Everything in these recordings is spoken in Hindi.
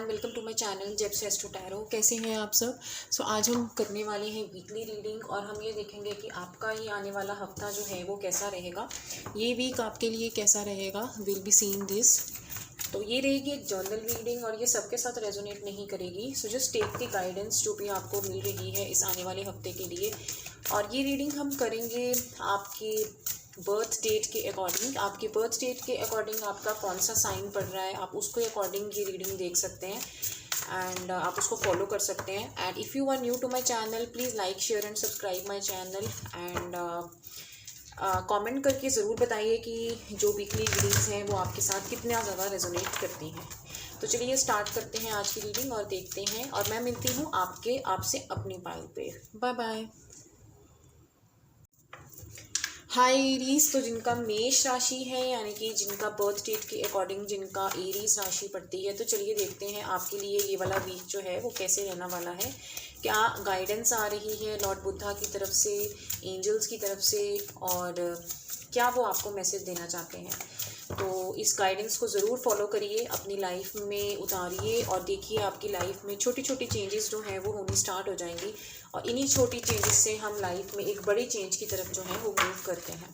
वेलकम टू माय चैनल जेब सेस टू टैरो। कैसे हैं आप सब? आज हम करने वाले हैं वीकली रीडिंग और हम ये देखेंगे कि आपका ये आने वाला हफ्ता जो है वो कैसा रहेगा, ये वीक आपके लिए कैसा रहेगा। Will be seen this. तो ये रहेगी एक जर्नल रीडिंग और ये सबके साथ रेजोनेट नहीं करेगी। So just take the guidance जो भी आपको मिल रही है इस आने वाले हफ्ते के लिए। और ये रीडिंग हम करेंगे आपकी बर्थ डेट के अकॉर्डिंग। आपके बर्थ डेट के अकॉर्डिंग आपका कौन सा साइन पड़ रहा है, आप उसके अकॉर्डिंग ये रीडिंग देख सकते हैं एंड आप उसको फॉलो कर सकते हैं। And if you are new to my channel, please like share and subscribe my channel and comment करके ज़रूर बताइए कि जो वीकली रीडिंग्स हैं वो आपके साथ कितना ज़्यादा रेजोनेट करती हैं। तो चलिए स्टार्ट करते हैं आज की रीडिंग और देखते हैं। और मैं मिलती हूँ आपसे अपनी पाइल पे। Bye bye. Hi Aries. तो जिनका मेष राशि है, यानी कि जिनका बर्थ डेट के अकॉर्डिंग जिनका एरीज राशि पड़ती है, तो चलिए देखते हैं आपके लिए ये वाला वीक जो है वो कैसे रहने वाला है। क्या गाइडेंस आ रही है लॉर्ड बुद्धा की तरफ से, एंजल्स की तरफ से, और क्या वो आपको मैसेज देना चाहते हैं। तो इस गाइडेंस को ज़रूर फॉलो करिए, अपनी लाइफ में उतारिए और देखिए आपकी लाइफ में छोटी छोटी चेंजेस जो हैं वो होनी स्टार्ट हो जाएंगी। और इन्हीं छोटी चेंजेस से हम लाइफ में एक बड़ी चेंज की तरफ जो है वो मूव करते हैं।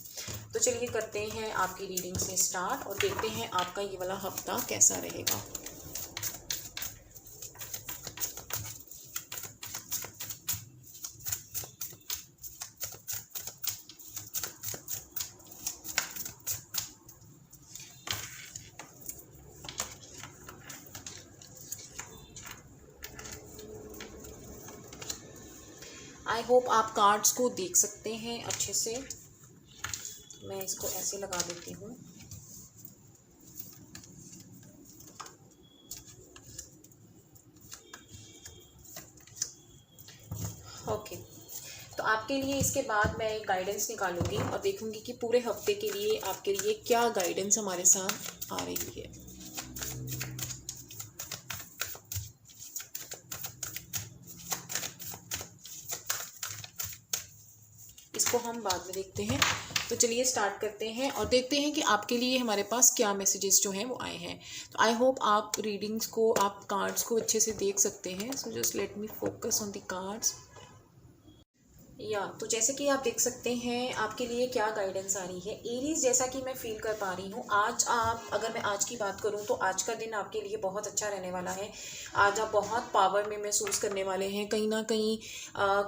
तो चलिए करते हैं आपकी रीडिंग से स्टार्ट और देखते हैं आपका ये वाला हफ्ता कैसा रहेगा। आई होप आप कार्ड्स को देख सकते हैं अच्छे से। मैं इसको ऐसे लगा देती हूँ। ओके, तो आपके लिए इसके बाद मैं एक गाइडेंस निकालूंगी और देखूंगी कि पूरे हफ्ते के लिए आपके लिए क्या गाइडेंस हमारे साथ आ रही है। इसको हम बाद में देखते हैं। तो चलिए स्टार्ट करते हैं और देखते हैं कि आपके लिए हमारे पास क्या मैसेजेस जो हैं वो आए हैं। तो आई होप आप रीडिंग्स को, आप कार्ड्स को अच्छे से देख सकते हैं। So just let me focus on the cards. तो जैसे कि आप देख सकते हैं आपके लिए क्या गाइडेंस आ रही है एरीज। जैसा कि मैं फील कर पा रही हूँ, आज आप, अगर मैं आज की बात करूँ तो आज का दिन आपके लिए बहुत अच्छा रहने वाला है। आज आप बहुत पावर में महसूस करने वाले हैं। कहीं ना कहीं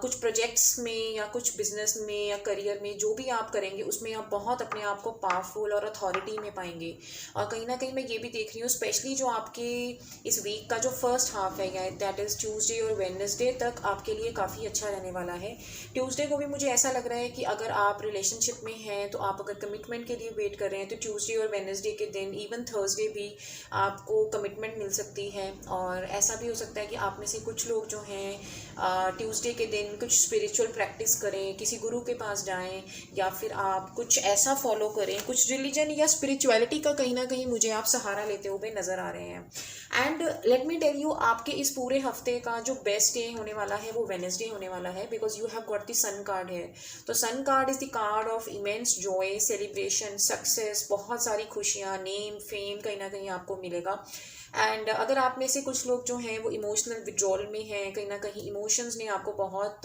कुछ प्रोजेक्ट्स में या कुछ बिजनेस में या करियर में जो भी आप करेंगे उसमें आप बहुत अपने आप को पावरफुल और अथॉरिटी में पाएंगे। और कहीं ना कहीं मैं ये भी देख रही हूँ, स्पेशली जो आपके इस वीक का जो फर्स्ट हाफ है, दैट इज़ ट्यूसडे और वेडनेसडे तक आपके लिए काफ़ी अच्छा रहने वाला है। ट्यूसडे को भी मुझे ऐसा लग रहा है कि अगर आप रिलेशनशिप में हैं, तो आप अगर कमिटमेंट के लिए वेट कर रहे हैं, तो ट्यूसडे और वेडनेसडे के दिन, इवन थर्सडे भी आपको कमिटमेंट मिल सकती है। और ऐसा भी हो सकता है कि आप में से कुछ लोग जो हैं ट्यूसडे के दिन कुछ स्पिरिचुअल प्रैक्टिस करें, किसी गुरु के पास जाएं, या फिर आप कुछ ऐसा फॉलो करें, कुछ रिलीजन या स्पिरिचुअलिटी का कहीं ना कहीं मुझे आप सहारा लेते हुए नज़र आ रहे हैं। And let me tell you, आपके इस पूरे हफ्ते का जो बेस्ट डे होने वाला है वो वेडनेसडे होने वाला है, because you have got the sun card है। तो sun card is the card of immense joy, celebration, success, बहुत सारी खुशियाँ, नेम, फेम कहीं ना कहीं आपको मिलेगा। एंड अगर आप में से कुछ लोग जो हैं वो इमोशनल विड्रॉल में हैं, कहीं ना कहीं इमोशंस ने आपको बहुत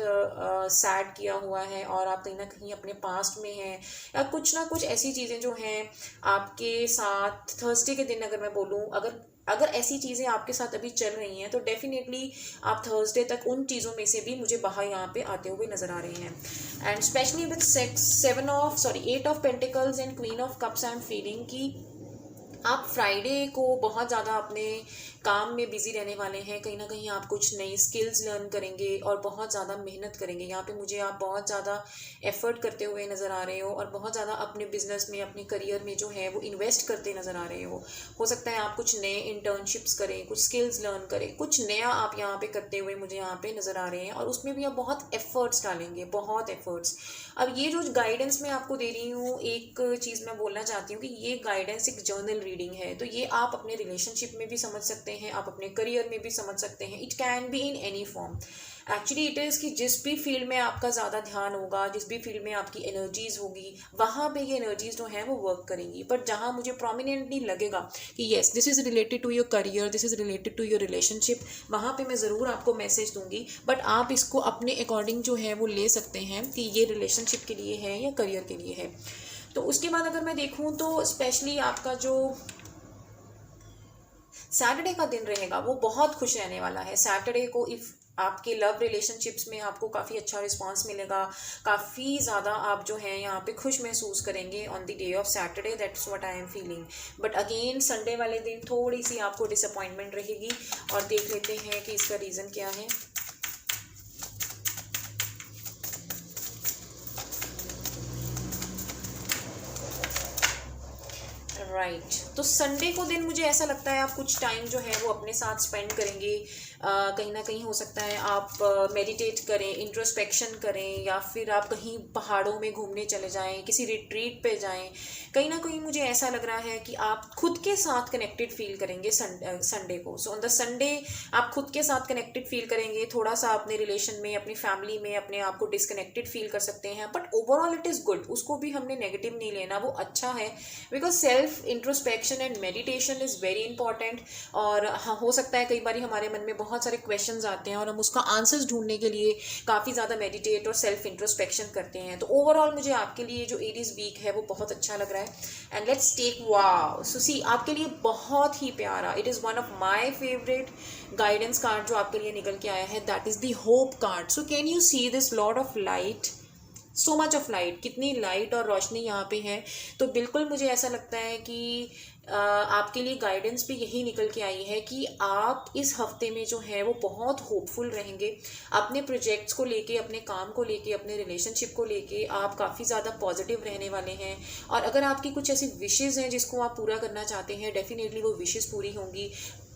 सैड किया हुआ है और आप कहीं ना कहीं अपने पास्ट में हैं, या कुछ ना कुछ ऐसी चीज़ें जो हैं आपके साथ थर्सडे के दिन, अगर मैं बोलूँ, अगर ऐसी चीज़ें आपके साथ अभी चल रही हैं, तो डेफिनेटली आप थर्सडे तक उन चीज़ों में से भी मुझे बाहर यहाँ पे आते हुए नज़र आ रहे हैं। And specially with 8 of pentacles and queen of cups, I am feeling की आप फ्राइडे को बहुत ज़्यादा अपने काम में बिजी रहने वाले हैं। कहीं ना कहीं आप कुछ नई स्किल्स लर्न करेंगे और बहुत ज़्यादा मेहनत करेंगे। यहाँ पे मुझे आप बहुत ज़्यादा एफर्ट करते हुए नज़र आ रहे हो और बहुत ज़्यादा अपने बिजनेस में, अपने करियर में जो है वो इन्वेस्ट करते नज़र आ रहे हो सकता है आप कुछ नए इंटर्नशिप्स करें, कुछ स्किल्स लर्न करें, कुछ नया आप यहाँ पे करते हुए मुझे यहाँ पे नज़र आ रहे हैं, और उसमें भी आप बहुत एफर्ट्स डालेंगे, बहुत एफर्ट्स। अब ये जो गाइडेंस मैं आपको दे रही हूँ, एक चीज़ मैं बोलना चाहती हूँ कि ये गाइडेंस एक जर्नल रीडिंग है, तो ये आप अपने रिलेशनशिप में भी समझ सकते हैं, आप अपने करियर में भी समझ सकते हैं। It can be in any form. Actually it is कि जिस भी फील्ड में आपका ज़्यादा ध्यान होगा, जिस भी फील्ड में आपकी एनर्जीज होगी, वहाँ पे ये एनर्जीज जो हैं वो वर्क करेंगी। बट जहाँ मुझे प्रोमिनेंटली लगेगा कि yes this is related to your career, this is related to your relationship, वहाँ पे मैं ज़रूर आपको मैसेज दूंगी। बट आप इसको अपने अकॉर्डिंग जो है वो ले सकते हैं कि ये रिलेशनशिप के लिए है या करियर के लिए है। तो उसके बाद अगर मैं देखूँ तो स्पेशली आपका जो सैटरडे का दिन रहेगा वो बहुत खुश रहने वाला है। सैटरडे को इफ़ आपके लव रिलेशनशिप्स में आपको काफ़ी अच्छा रिस्पांस मिलेगा, काफ़ी ज़्यादा आप जो है यहाँ पे खुश महसूस करेंगे on the day of Saturday. That's what I am feeling. But again Sunday वाले दिन थोड़ी सी आपको डिसअपॉइंटमेंट रहेगी, और देख लेते हैं कि इसका रीज़न क्या है। राइट तो संडे को दिन मुझे ऐसा लगता है आप कुछ टाइम जो है वो अपने साथ स्पेंड करेंगे। कहीं ना कहीं हो सकता है आप मेडिटेट करें, इंट्रोस्पेक्शन करें, या फिर आप कहीं पहाड़ों में घूमने चले जाएं, किसी रिट्रीट पे जाएं। कहीं ना कहीं मुझे ऐसा लग रहा है कि आप खुद के साथ कनेक्टेड फील करेंगे संडे को। सो ऑन द संडे आप खुद के साथ कनेक्टेड फील करेंगे, थोड़ा सा अपने रिलेशन में, अपनी फैमिली में अपने आप को डिसकनेक्टेड फील कर सकते हैं। But overall it is good, उसको भी हमने नेगेटिव नहीं लेना, वो अच्छा है। Because self introspection and meditation is very important. और हाँ, हो सकता है कई बार हमारे मन में बहुत सारे क्वेश्चंस आते हैं और हम उसका आंसर्स ढूंढने के लिए काफ़ी ज़्यादा मेडिटेट और सेल्फ इंट्रोस्पेक्शन करते हैं। तो ओवरऑल मुझे आपके लिए जो एरीज वीक है वो बहुत अच्छा लग रहा है। And let's take wow, so सी आपके लिए बहुत ही प्यारा, it is one of my favourite guidance card जो आपके लिए निकल के आया है, that is the hope card. So can you see this Lord of light, so much of light, कितनी लाइट और रोशनी यहाँ पे है। तो बिल्कुल मुझे ऐसा लगता है कि आपके लिए गाइडेंस भी यही निकल के आई है कि आप इस हफ्ते में जो है वो बहुत होपफुल रहेंगे। अपने प्रोजेक्ट्स को लेके, अपने काम को लेके, अपने रिलेशनशिप को लेके आप काफ़ी ज़्यादा पॉजिटिव रहने वाले हैं। और अगर आपकी कुछ ऐसी विशेज़ हैं जिसको आप पूरा करना चाहते हैं, डेफिनेटली वो विशेज़ पूरी होंगी।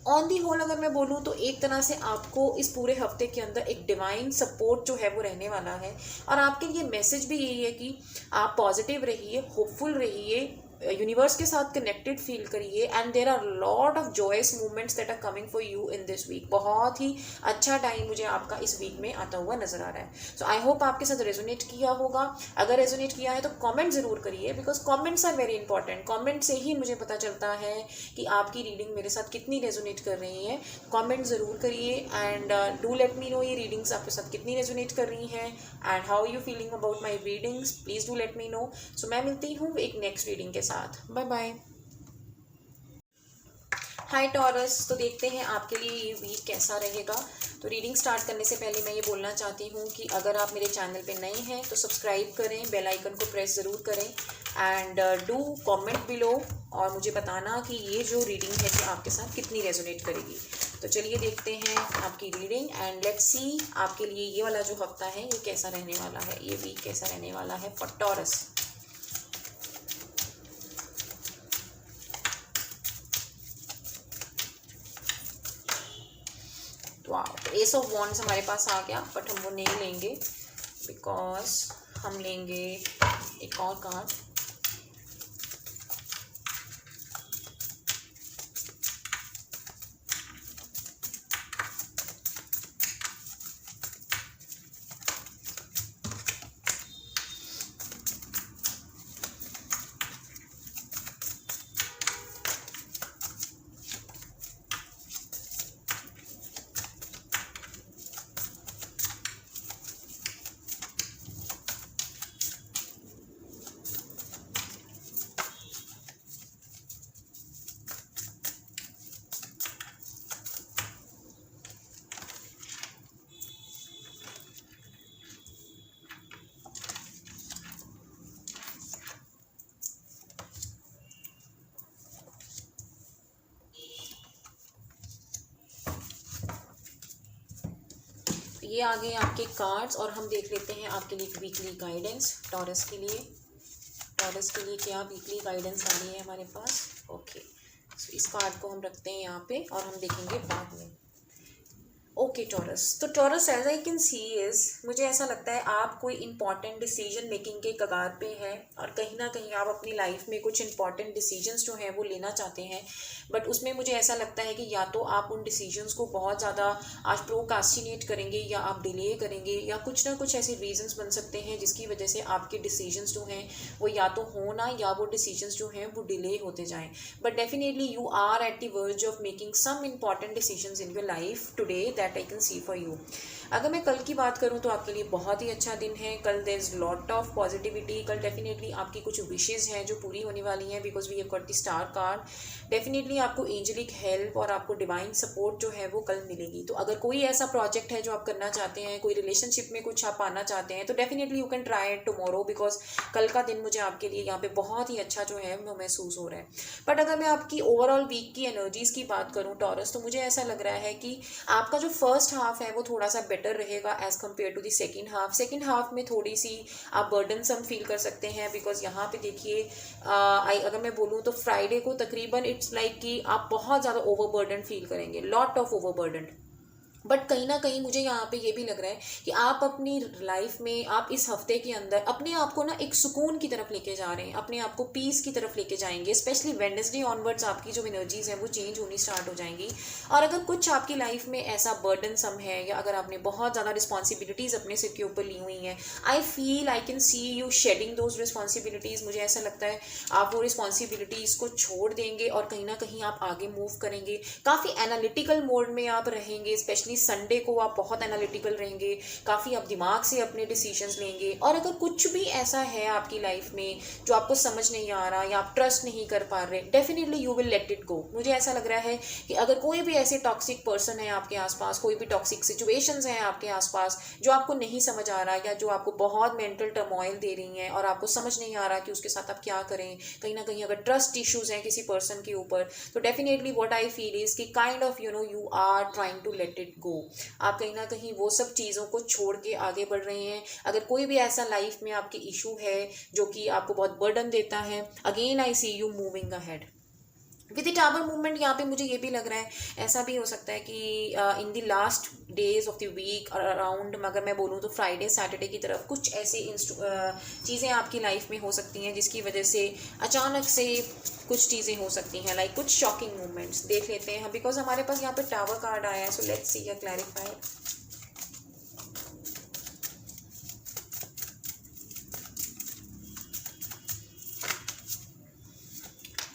ऑन दी होल अगर मैं बोलूँ तो एक तरह से आपको इस पूरे हफ्ते के अंदर एक डिवाइन सपोर्ट जो है वो रहने वाला है। और आपके लिए मैसेज भी यही है कि आप पॉजिटिव रहिए, होपफुल रहिए, यूनिवर्स के साथ कनेक्टेड फील करिए। And there are lot of joyous movements that are coming for you in this week. बहुत ही अच्छा टाइम मुझे आपका इस वीक में आता हुआ नजर आ रहा है। सो आई होप आपके साथ रेजोनेट किया होगा। अगर रेजोनेट किया है तो कमेंट ज़रूर करिए, because comments are very important. Comment से ही मुझे पता चलता है कि आपकी रीडिंग मेरे साथ कितनी रेजोनेट कर रही है। कमेंट ज़रूर करिए and do let me know ये रीडिंग्स आपके साथ कितनी रेजोनेट कर रही हैं and how you feeling about my readings. Please do let me know. So मैं मिलती हूँ एक नेक्स्ट रीडिंग के साथ। Bye bye. हाय टॉरस, तो देखते हैं आपके लिए ये वीक कैसा रहेगा। तो रीडिंग स्टार्ट करने से पहले मैं ये बोलना चाहती हूँ कि अगर आप मेरे चैनल पे नए हैं तो सब्सक्राइब करें, बेल आइकन को प्रेस ज़रूर करें एंड डू कमेंट बिलो और मुझे बताना कि ये जो रीडिंग है कि आपके साथ कितनी रेजोनेट करेगी। तो चलिए देखते हैं आपकी रीडिंग एंड लेट्स सी आपके लिए ये वाला जो हफ्ता है ये कैसा रहने वाला है, ये वीक कैसा रहने वाला है फॉर टॉरस। वाह, एस ऑफ वॉन्ड्स हमारे पास आ गया, बट हम वो नहीं लेंगे बिकॉज हम लेंगे एक और कार्ड। ये आ गए आपके कार्ड्स और हम देख लेते हैं आपके लिए वीकली गाइडेंस टॉरस के लिए। टॉरस के लिए क्या वीकली गाइडेंस आ रही है हमारे पास। ओके, सो इस कार्ड को हम रखते हैं यहाँ पे और हम देखेंगे बाद में। ओके टॉरस, तो Taurus as I can see is, मुझे ऐसा लगता है आप कोई इंपॉर्टेंट डिसीजन मेकिंग के कगार पे हैं और कहीं ना कहीं आप अपनी लाइफ में कुछ इंपॉर्टेंट डिसीजंस जो हैं वो लेना चाहते हैं, बट उसमें मुझे ऐसा लगता है कि या तो आप उन डिसीजंस को बहुत ज़्यादा आज प्रोकास्टिनेट करेंगे या आप डिले करेंगे, या कुछ ना कुछ ऐसे रीजंस बन सकते हैं जिसकी वजह से आपके डिसीजंस जो हैं वो या तो होना या वो डिसीजंस जो हैं वो डिले होते जाएं। But definitely you are at the verge of making some important decisions in your life today that I can see for you. अगर मैं कल की बात करूं तो आपके लिए बहुत ही अच्छा दिन है। कल there is lot of positivity. कल डेफिनेटली आपकी कुछ विशेज़ हैं जो पूरी होने वाली हैं, because we have got the star card. Definitely आपको एंजेलिक हेल्प और आपको डिवाइन सपोर्ट जो है वो कल मिलेगी। तो अगर कोई ऐसा प्रोजेक्ट है जो आप करना चाहते हैं, कोई रिलेशनशिप में कुछ आप पाना चाहते हैं, तो definitely you can try it tomorrow, because कल का दिन मुझे आपके लिए यहाँ पे बहुत ही अच्छा जो है वो महसूस हो रहा है। बट अगर मैं आपकी ओवरऑल वीक की एनर्जीज़ की बात करूँ टॉरस, तो मुझे ऐसा लग रहा है कि आपका जो फर्स्ट हाफ है वो थोड़ा सा बेटर रहेगा as compare to the second half. Second half में थोड़ी सी आप बर्डन सम फील कर सकते हैं, बिकॉज यहाँ पे देखिए अगर मैं बोलूँ तो फ्राइडे को तकरीबन इट्स लाइक कि आप बहुत ज़्यादा ओवरबर्डन फील करेंगे, लॉट ऑफ ओवरबर्डन। बट कहीं ना कहीं मुझे यहाँ पे ये भी लग रहा है कि आप अपनी लाइफ में आप इस हफ्ते के अंदर अपने आप को ना एक सुकून की तरफ लेके जा रहे हैं, अपने आप को पीस की तरफ लेके जाएंगे। स्पेशली वेडनेसडे ऑनवर्ड्स आपकी जो एनर्जीज हैं वो चेंज होनी स्टार्ट हो जाएंगी। और अगर कुछ आपकी लाइफ में ऐसा बर्डन सम है या अगर आपने बहुत ज़्यादा रिस्पॉन्सिबिलिटीज़ अपने सिर के ऊपर ली हुई हैं, I feel I can see you shedding those responsibilities. मुझे ऐसा लगता है आप वो रिस्पॉन्सिबिलिटीज़ को छोड़ देंगे और कहीं ना कहीं आप आगे मूव करेंगे। काफ़ी एनालिटिकल मोड में आप रहेंगे, स्पेशली संडे को आप बहुत एनालिटिकल रहेंगे, काफ़ी आप दिमाग से अपने डिसीजंस लेंगे। और अगर कुछ भी ऐसा है आपकी लाइफ में जो आपको समझ नहीं आ रहा या आप ट्रस्ट नहीं कर पा रहे, definitely you will let it गो। मुझे ऐसा लग रहा है कि अगर कोई भी ऐसे टॉक्सिक पर्सन है आपके आसपास, कोई भी टॉक्सिक सिचुएशंस हैं आपके आसपास जो आपको नहीं समझ आ रहा या जो आपको बहुत मेंटल टर्मोइल दे रही हैं और आपको समझ नहीं आ रहा कि उसके साथ आप क्या करें, कहीं ना कहीं अगर ट्रस्ट इश्यूज हैं किसी पर्सन के ऊपर, तो definitely what I feel is कि kind of you are trying to let it go. आप कहीं ना कहीं वो सब चीज़ों को छोड़ के आगे बढ़ रहे हैं। अगर कोई भी ऐसा लाइफ में आपकी इशू है जो कि आपको बहुत बर्डन देता है, again I see you moving ahead with the tower movement. यहाँ पे मुझे ये भी लग रहा है, ऐसा भी हो सकता है कि in the last days of the week around, अगर मैं बोलूँ तो फ्राइडे सैटरडे की तरफ कुछ ऐसी चीज़ें आपकी लाइफ में हो सकती हैं जिसकी वजह से अचानक से कुछ चीज़ें हो सकती हैं, लाइक कुछ शॉकिंग मूवमेंट्स देख लेते हैं हम, बिकॉज हमारे पास यहाँ पे टावर कार्ड आया है। सो लेट्स सी या क्लैरिफाई।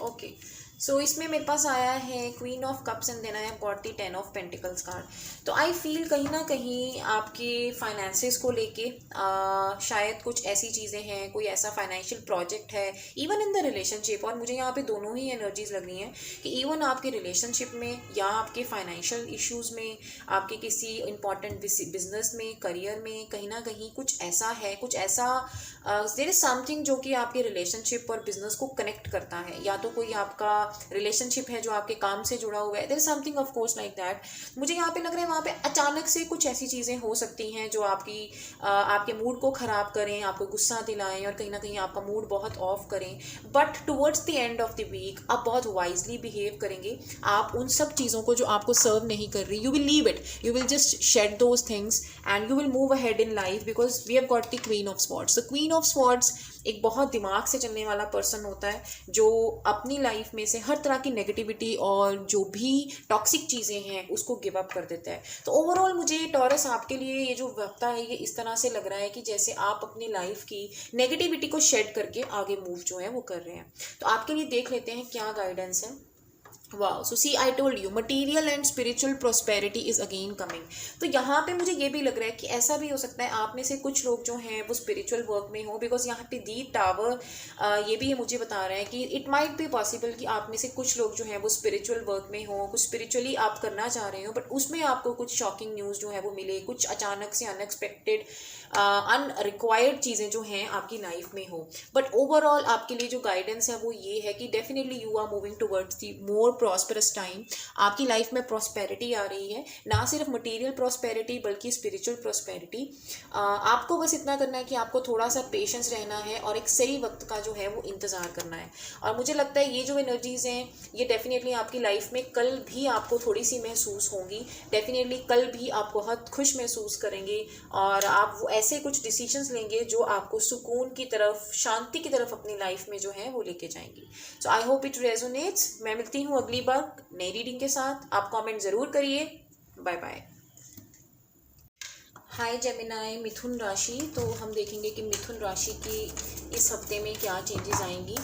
ओके, सो इसमें मेरे पास आया है queen of cups and then I have got the 10 of pentacles card. तो आई फील कहीं ना कहीं आपके फाइनेंसेस को लेके शायद कुछ ऐसी चीज़ें हैं, कोई ऐसा फाइनेंशियल प्रोजेक्ट है इवन इन द रिलेशनशिप। और मुझे यहाँ पे दोनों ही एनर्जीज लग रही हैं कि इवन आपके रिलेशनशिप में या आपके फाइनेंशियल इश्यूज़ में, आपके किसी इंपॉर्टेंट बिजनेस में, करियर में, कहीं ना कहीं कुछ ऐसा है, कुछ ऐसा देयर इज समथिंग जो कि आपके रिलेशनशिप और बिजनेस को कनेक्ट करता है। या तो कोई आपका रिलेशनशिप है जो आपके काम से जुड़ा हुआ है, there is something of course like that. मुझे यहाँ पे लग रहा है वहाँ पे अचानक से कुछ ऐसी चीज़ें हो सकती हैं जो आपके मूड को ख़राब करें, आपको गुस्सा दिलाएं और कहीं ना कहीं आपका मूड बहुत ऑफ करें। But towards the end of the week आप बहुत वाइजली बिहेव करेंगे। आप उन सब चीज़ों को जो आपको सर्व नहीं कर रही, you will leave it, you will just shed those things and you will move ahead in life, because we have got the queen of swords. The queen of swords एक बहुत दिमाग से चलने वाला पर्सन होता है जो अपनी लाइफ में से हर तरह की नेगेटिविटी और जो भी टॉक्सिक चीज़ें हैं उसको गिव अप कर देता है। तो ओवरऑल मुझे टॉरस आपके लिए ये जो हफ्ता है ये इस तरह से लग रहा है कि जैसे आप अपनी लाइफ की नेगेटिविटी को शेड करके आगे मूव जो है वो कर रहे हैं। तो आपके लिए देख लेते हैं क्या गाइडेंस है। Wow, so see I told you material and spiritual prosperity is again coming. तो यहाँ पे मुझे ये भी लग रहा है कि ऐसा भी हो सकता है आप में से कुछ लोग जो हैं वो स्पिरिचुअल वर्क में हो, बिकॉज यहाँ पे दी टावर ये भी मुझे बता रहा है कि इट माइट बी पॉसिबल कि आप में से कुछ लोग जो हैं वो स्पिरिचुअल वर्क में हो, कुछ स्पिरिचुअली आप करना चाह रहे हो, बट उसमें आपको कुछ शॉकिंग न्यूज़ जो है वो मिले, कुछ अचानक से अनएक्सपेक्टेड अनरिक्वायर्ड चीज़ें जो हैं आपकी लाइफ में हो। बट ओवरऑल आपके लिए जो गाइडेंस है वो ये है कि definitely you are moving towards the more prosperous time, आपकी लाइफ में प्रॉस्पेरिटी आ रही है, ना सिर्फ मटेरियल प्रॉस्पेरिटी बल्कि स्पिरिचुअल प्रॉस्पेरिटी। आपको बस इतना करना है कि आपको थोड़ा सा पेशेंस रहना है और एक सही वक्त का जो है वो इंतज़ार करना है। और मुझे लगता है ये जो एनर्जीज़ हैं ये डेफिनेटली आपकी लाइफ में कल भी आपको थोड़ी सी महसूस होंगी। डेफिनेटली कल भी आप बहुत खुश महसूस करेंगे और आप वो ऐसे कुछ डिसीजंस लेंगे जो आपको सुकून की तरफ, शांति की तरफ अपनी लाइफ में जो है वो लेके जाएंगी। So I hope it resonates. मैं मिलती हूँ अगली बार नई रीडिंग के साथ। आप कमेंट ज़रूर करिए। Bye bye. हाय जेमिनाई, मिथुन राशि। तो हम देखेंगे कि मिथुन राशि की इस हफ्ते में क्या चेंजेस आएंगी।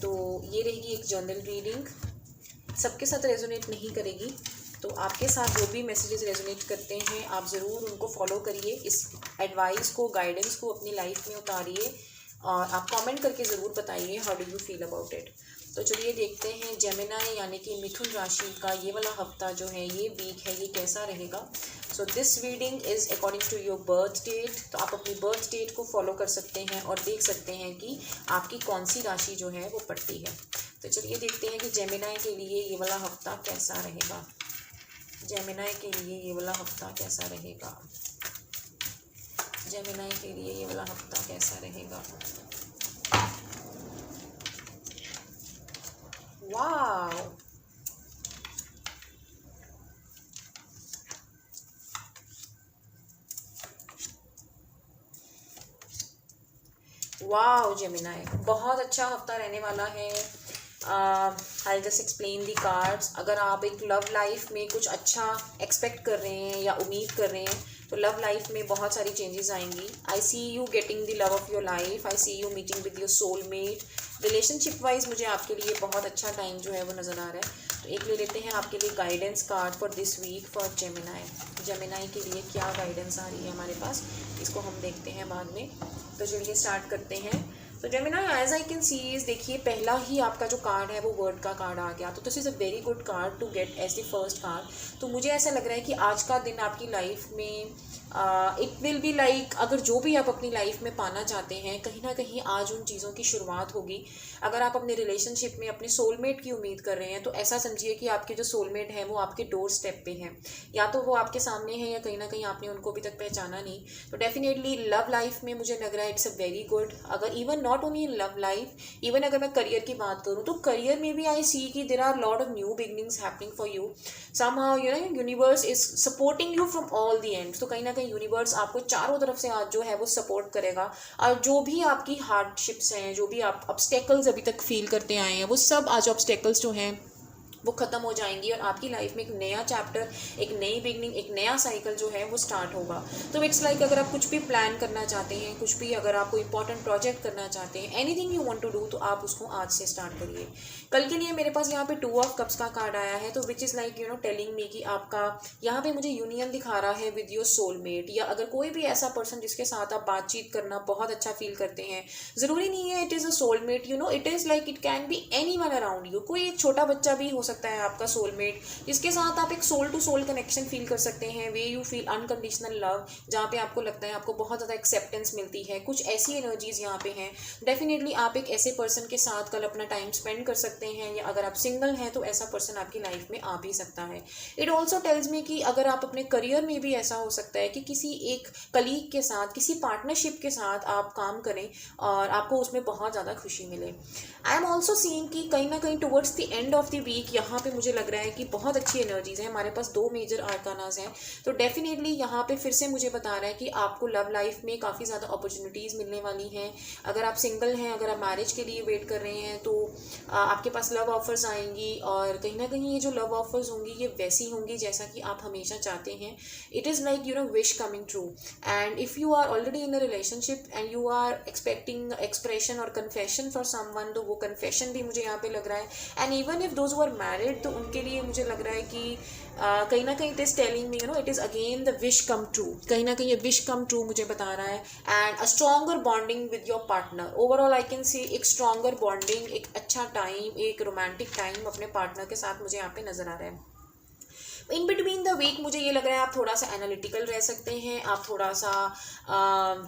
तो ये रहेगी एक जनरल रीडिंग, सबके साथ रेजोनेट नहीं करेगी। तो आपके साथ जो भी मैसेजेस रेजोनेट करते हैं आप ज़रूर उनको फॉलो करिए, इस एडवाइस को, गाइडेंस को अपनी लाइफ में उतारिए और आप कमेंट करके ज़रूर बताइए how do you feel about it. तो चलिए देखते हैं जेमिनाई यानी कि मिथुन राशि का ये वाला हफ्ता जो है, ये वीक है, ये कैसा रहेगा। So this reading is according to your birth date. तो आप अपनी बर्थ डेट को फॉलो कर सकते हैं और देख सकते हैं कि आपकी कौन सी राशि जो है वो पड़ती है। तो चलिए देखते हैं कि जेमिनाई के लिए ये वाला हफ्ता कैसा रहेगा। जेमिनाई के लिए ये वाला हफ्ता कैसा रहेगा। जेमिनाई के लिए ये वाला हफ्ता कैसा रहेगा। वाव, वाव जेमिनाई, बहुत अच्छा हफ्ता रहने वाला है। I just explain the cards. अगर आप एक लव लाइफ में कुछ अच्छा एक्सपेक्ट कर रहे हैं या उम्मीद कर रहे हैं तो लव लाइफ में बहुत सारी चेंजेस आएंगी। I see you getting the love of your life, I see you meeting with your soulmate. Relationship wise मुझे आपके लिए बहुत अच्छा टाइम जो है वो नज़र आ रहा है। तो एक ले लेते हैं आपके लिए guidance card for this week for Gemini. Gemini के लिए क्या गाइडेंस आ रही है हमारे पास, इसको हम देखते हैं बाद में। तो चलिए स्टार्ट करते हैं। तो Gemini as I can see is, देखिए पहला ही आपका जो कार्ड है वो वर्ड का कार्ड आ गया। तो this is a very good card to get as the first card. तो मुझे ऐसा लग रहा है कि आज का दिन आपकी लाइफ में इट विल बी लाइक, अगर जो भी आप अपनी लाइफ में पाना चाहते हैं कहीं ना कहीं आज उन चीज़ों की शुरुआत होगी। अगर आप अपने रिलेशनशिप में अपने सोलमेट की उम्मीद कर रहे हैं तो ऐसा समझिए कि आपके जो सोलमेट हैं वो आपके डोर स्टेप पे हैं, या तो वो आपके सामने हैं या कहीं ना कहीं आपने उनको अभी तक पहचाना नहीं। तो डेफिनेटली लव लाइफ में मुझे लग रहा है इट्स अ वेरी गुड। अगर even not only in love life, even अगर मैं करियर की बात करूँ तो करियर में भी आई सी कि there are lot of new beginnings happening for you. Somehow you know universe is supporting you from all the end. तो कहीं ना कहीं यूनिवर्स आपको चारों तरफ से आज जो है वो सपोर्ट करेगा और जो भी आपकी हार्डशिप्स हैं, जो भी आप ऑब्स्टेकल्स अभी तक फील करते आए हैं, वो सब आज ऑब्स्टेकल्स जो हैं वो ख़त्म हो जाएंगी और आपकी लाइफ में एक नया चैप्टर, एक नई बिगनिंग, एक नया साइकिल जो है वो स्टार्ट होगा। तो इट्स लाइक अगर आप कुछ भी प्लान करना चाहते हैं, कुछ भी अगर आप कोई इंपॉर्टेंट प्रोजेक्ट करना चाहते हैं, anything you want to do, तो आप उसको आज से स्टार्ट करिए। कल के लिए मेरे पास यहाँ पे 2 ऑफ कप्स का कार्ड आया है। तो which is like you no telling me कि आपका यहाँ पे मुझे यूनियन दिखा रहा है विद योर सोलमेट, या अगर कोई भी ऐसा पर्सन जिसके साथ आप बातचीत करना बहुत अच्छा फील करते हैं। ज़रूरी नहीं है it is a soulmate, you know it is like it can be any one around you. कोई एक छोटा बच्चा भी हो सकता है आपका सोलमेट, जिसके साथ आप एक soul to soul connection feel कर सकते हैं, way you feel unconditional love, जहाँ पे आपको लगता है आपको बहुत ज़्यादा एक्सेप्टेंस मिलती है। कुछ ऐसी एनर्जीज यहाँ पे हैं। डेफिनेटली आप एक ऐसे पर्सन के साथ कल अपना टाइम स्पेंड कर सकते हैं, या अगर आप सिंगल हैं तो ऐसा पर्सन आपकी लाइफ में आ भी सकता है। इट ऑल्सो टेल्स मी कि अगर आप अपने करियर में भी ऐसा हो सकता है कि किसी एक कलीग के साथ, किसी पार्टनरशिप के साथ आप काम करें और आपको उसमें बहुत ज़्यादा खुशी मिले। आई एम ऑल्सो सीइंग कि कहीं ना कहीं towards the end of the week यहाँ पे मुझे लग रहा है कि बहुत अच्छी एनर्जीज हैं। हमारे पास 2 मेजर आर्कानाज हैं। तो डेफिनेटली यहाँ पे फिर से मुझे बता रहा है कि आपको लव लाइफ में काफ़ी ज़्यादा अपॉर्चुनिटीज़ मिलने वाली हैं। अगर आप सिंगल हैं, अगर आप मैरिज के लिए वेट कर रहे हैं तो आपके पास लव ऑफर्स आएंगी, और कहीं ना कहीं ये जो लव ऑफर्स होंगी ये वैसी होंगी जैसा कि आप हमेशा चाहते हैं। It is like you know wish coming true. And if you are already in a relationship and you are expecting expression और कन्फेशन फॉर समवन, तो वो कन्फेशन भी मुझे यहाँ पे लग रहा है। And even if those who are married, तो उनके लिए मुझे लग रहा है कि कहीं ना कहीं it is telling me you know it is again the wish come true. कहीं ना कहीं ये विश कम ट्रू मुझे बता रहा है। And a stronger bonding with your partner. Overall I can सी एक स्ट्रॉन्गर बॉन्डिंग, एक अच्छा टाइम, एक रोमांटिक टाइम अपने पार्टनर के साथ मुझे यहाँ पे नज़र आ रहा है। इन बिटवीन द वीक मुझे ये लग रहा है आप थोड़ा सा एनालिटिकल रह सकते हैं, आप थोड़ा सा